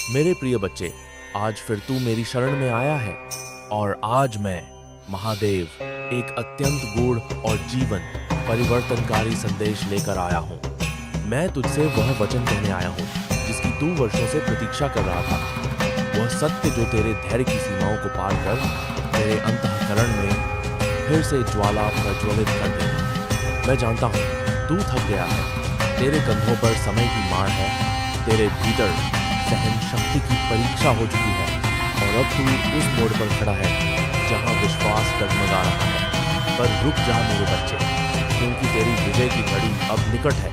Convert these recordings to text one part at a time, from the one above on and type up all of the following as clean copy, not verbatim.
मेरे प्रिय बच्चे, आज फिर तू मेरी शरण में आया है और आज मैं महादेव एक अत्यंत गूढ़ और जीवन परिवर्तनकारी संदेश लेकर आया हूँ। मैं तुझसे वह वचन कहने आया हूँ जिसकी तू वर्षों से प्रतीक्षा कर रहा था। वह सत्य जो तेरे धैर्य की सीमाओं को पार कर तेरे अंतःकरण में फिर से ज्वाला प्रज्वलित कर देगा। मैं जानता हूँ तू थक गया है, तेरे कंधों पर समय की मार है, तेरे भीतर सहन शक्ति की परीक्षा हो चुकी है और अब तू उस मोड़ पर खड़ा है जहाँ विश्वास डगमगा रहा है। पर रुक जा मेरे बच्चे, क्योंकि तेरी विजय की घड़ी अब निकट है।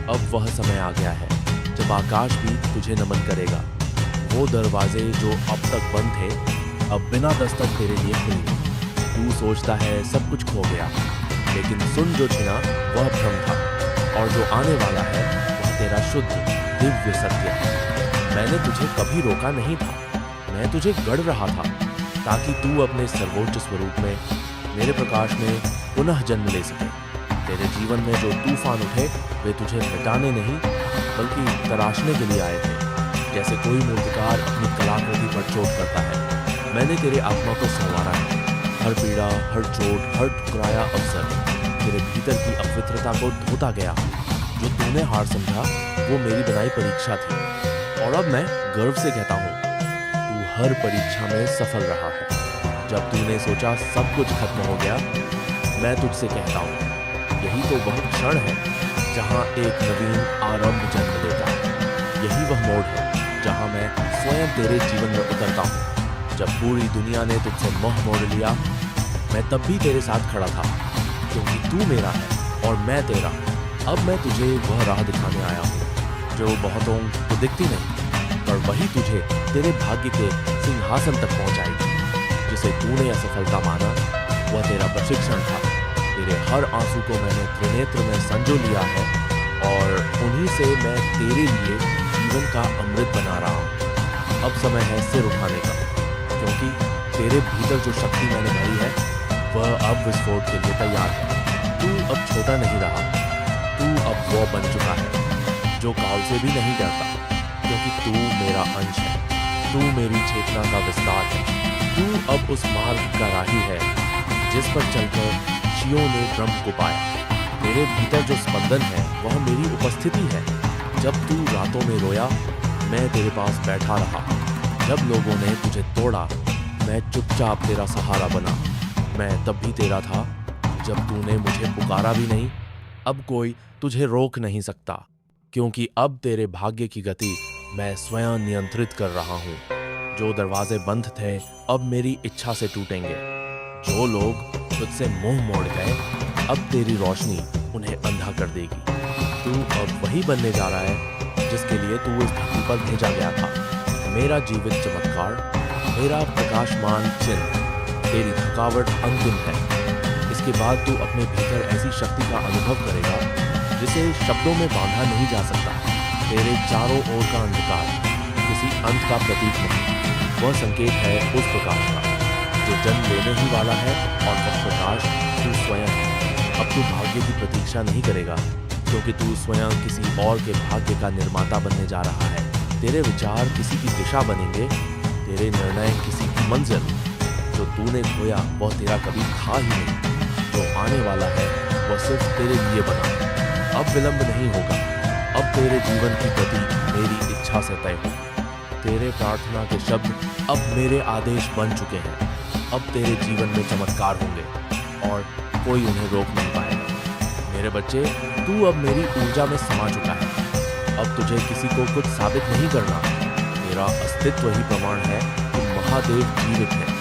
अब वह समय आ गया है जब आकाश भी तुझे नमन करेगा। वो दरवाजे जो अब तक बंद थे अब बिना दस्तक तेरे लिए खुलेंगे। तू सोचता है सब कुछ खो गया, लेकिन सुन, जो छिना वह भ्रम था और जो आने वाला है वह तेरा शुद्ध दिव्य सत्य है। मैंने तुझे कभी रोका नहीं था, मैं तुझे गढ़ रहा था ताकि तू अपने सर्वोच्च स्वरूप में मेरे प्रकाश में पुनः जन्म ले सके। तेरे जीवन में जो तूफान उठे वे तुझे मिटाने नहीं बल्कि तराशने के लिए आए थे। जैसे कोई मूर्तिकार अपनी कलाकृति पर चोट करता है, मैंने तेरे आत्मा को संवारा है। हर पीड़ा, हर चोट, हर ठुकराया अवसर तेरे भीतर की अपवित्रता को धोता गया। जो तूने हार समझा वो मेरी बनाई परीक्षा थी और अब मैं गर्व से कहता हूँ तू हर परीक्षा में सफल रहा है। जब तूने सोचा सब कुछ खत्म हो गया, मैं तुझसे कहता हूँ यही तो वह क्षण है जहाँ एक नवीन आरंभ जन्म लेता है। यही वह मोड़ है जहाँ मैं स्वयं तेरे जीवन में उतरता हूँ। जब पूरी दुनिया ने तुझसे मोह मोड़ लिया, मैं तब भी तेरे साथ खड़ा था, क्योंकि तू मेरा है और मैं तेरा। अब मैं तुझे वह राह दिखाने आया हूँ जो बहुतों को दिखती नहीं, पर वही तुझे तेरे भाग्य के सिंहासन तक पहुंचाएगी। जिसे तूने असफलता माना वह तेरा प्रशिक्षण था। तेरे हर आंसू को मैंने त्रिनेत्र में संजो लिया है और उन्हीं से मैं तेरे लिए जीवन का अमृत बना रहा हूँ। अब समय है सिर उठाने का, क्योंकि तेरे भीतर जो शक्ति मैंने भरी है वह अब विस्फोट के लिए तैयार है। तू अब छोटा नहीं रहा, तू अब वो बन चुका है जो काल से भी नहीं डरता, क्योंकि तू मेरा अंश है, तू मेरी चेतना का विस्तार है। तू अब उस मार्ग का राही है जिस पर चलकर शियों ने ब्रह्म को पाया। तेरे भीतर जो स्पंदन है वह मेरी उपस्थिति है। जब तू रातों में रोया, मैं तेरे पास बैठा रहा। जब लोगों ने तुझे तोड़ा, मैं चुपचाप तेरा सहारा बना। मैं तब भी तेरा था जब तूने मुझे पुकारा भी नहीं। अब कोई तुझे रोक नहीं सकता, क्योंकि अब तेरे भाग्य की गति मैं स्वयं नियंत्रित कर रहा हूँ। जो दरवाजे बंद थे अब मेरी इच्छा से टूटेंगे। जो लोग तुझसे मुंह मोड़ गए, अब तेरी रोशनी उन्हें अंधा कर देगी। तू अब वही बनने जा रहा है जिसके लिए तू इस धरती पर भेजा गया था। मेरा जीवित चमत्कार, मेरा प्रकाशमान चिन्ह। तेरी थकावट अंतिम है। इसके बाद तू अपने भीतर ऐसी शक्ति का अनुभव करेगा जिसे शब्दों में बांधा नहीं जा सकता। तेरे चारों ओर का अंधकार किसी अंत का प्रतीक नहीं, वह संकेत है उस प्रकाश का जो जन्म लेने ही वाला है, और वह प्रकाश तू स्वयं है। अब तू भाग्य की प्रतीक्षा नहीं करेगा, क्योंकि तू स्वयं किसी और के भाग्य का निर्माता बनने जा रहा है। तेरे विचार किसी की दिशा बनेंगे, तेरे निर्णय किसी की मंजिल। जो तूने खोया वह तेरा कभी था ही नहीं। जो आने वाला है वह सिर्फ तेरे लिए बना। अब विलंब नहीं होगा। अब तेरे जीवन की गति मेरी इच्छा से तय होगी। तेरे प्रार्थना के शब्द अब मेरे आदेश बन चुके हैं। अब तेरे जीवन में चमत्कार होंगे और कोई उन्हें रोक नहीं पाएगा। मेरे बच्चे, तू अब मेरी ऊर्जा में समा चुका है। अब तुझे किसी को कुछ साबित नहीं करना। तेरा अस्तित्व ही प्रमाण है कि महादेव जीवित है।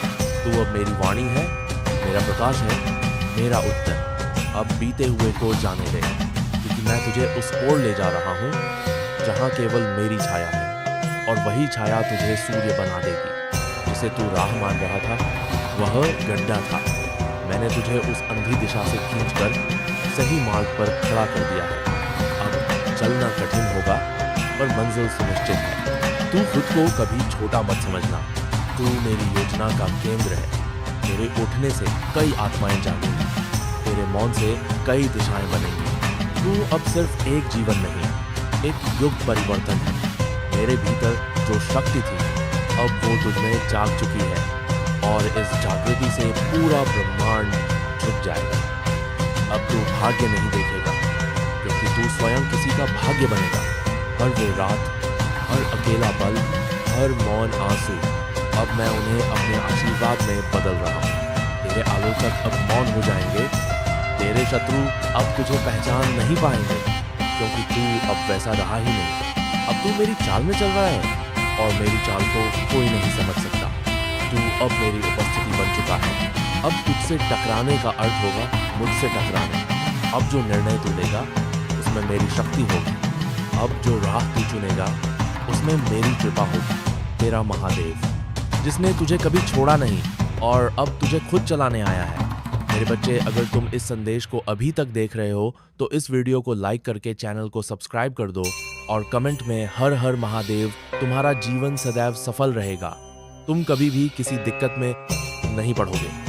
तू अब मेरी वाणी है, मेरा प्रकाश है, मेरा उत्तर। अब बीते हुए को जाने दे, क्योंकि मैं तुझे उस ओर ले जा रहा हूँ जहाँ केवल मेरी छाया है, और वही छाया तुझे सूर्य बना देगी। जिसे तू राह मान रहा था वह गड्ढा था। मैंने तुझे उस अंधी दिशा से खींचकर सही मार्ग पर खड़ा कर दिया है। अब चलना कठिन होगा पर मंजिल सुनिश्चित है। तू खुद को कभी छोटा मत समझना। तू मेरी योजना का केंद्र है। तेरे उठने से कई आत्माएं जागेंगी, तेरे मौन से कई दिशाएं बनेंगी। तू अब सिर्फ एक जीवन नहीं, एक युग परिवर्तन है। मेरे भीतर जो शक्ति थी अब वो तुझमें जाग चुकी है और इस जागृति से पूरा ब्रह्मांड झुक जाएगा। अब तू भाग्य नहीं देखेगा क्योंकि तू स्वयं किसी का भाग्य बनेगा। हर वो रात, हर अकेला पल, हर मौन आंसू, अब मैं उन्हें अपने आशीर्वाद में बदल रहा हूँ। तेरे आलोचक अब मौन हो जाएंगे, तेरे शत्रु अब तुझे पहचान नहीं पाएंगे क्योंकि तू अब वैसा रहा ही नहीं। अब तू मेरी चाल में चल रहा है और मेरी चाल को कोई नहीं समझ सकता। तू अब मेरी उपस्थिति बन चुका है। अब तुझसे टकराने का अर्थ होगा मुझसे टकराना। अब जो निर्णय तू लेगा उसमें मेरी शक्ति होगी। अब जो राह तू चुनेगा उसमें मेरी कृपा होगी। तेरा महादेव, जिसने तुझे कभी छोड़ा नहीं और अब तुझे खुद चलाने आया है। मेरे बच्चे, अगर तुम इस संदेश को अभी तक देख रहे हो तो इस वीडियो को लाइक करके चैनल को सब्सक्राइब कर दो और कमेंट में हर हर महादेव। तुम्हारा जीवन सदैव सफल रहेगा। तुम कभी भी किसी दिक्कत में नहीं पड़ोगे।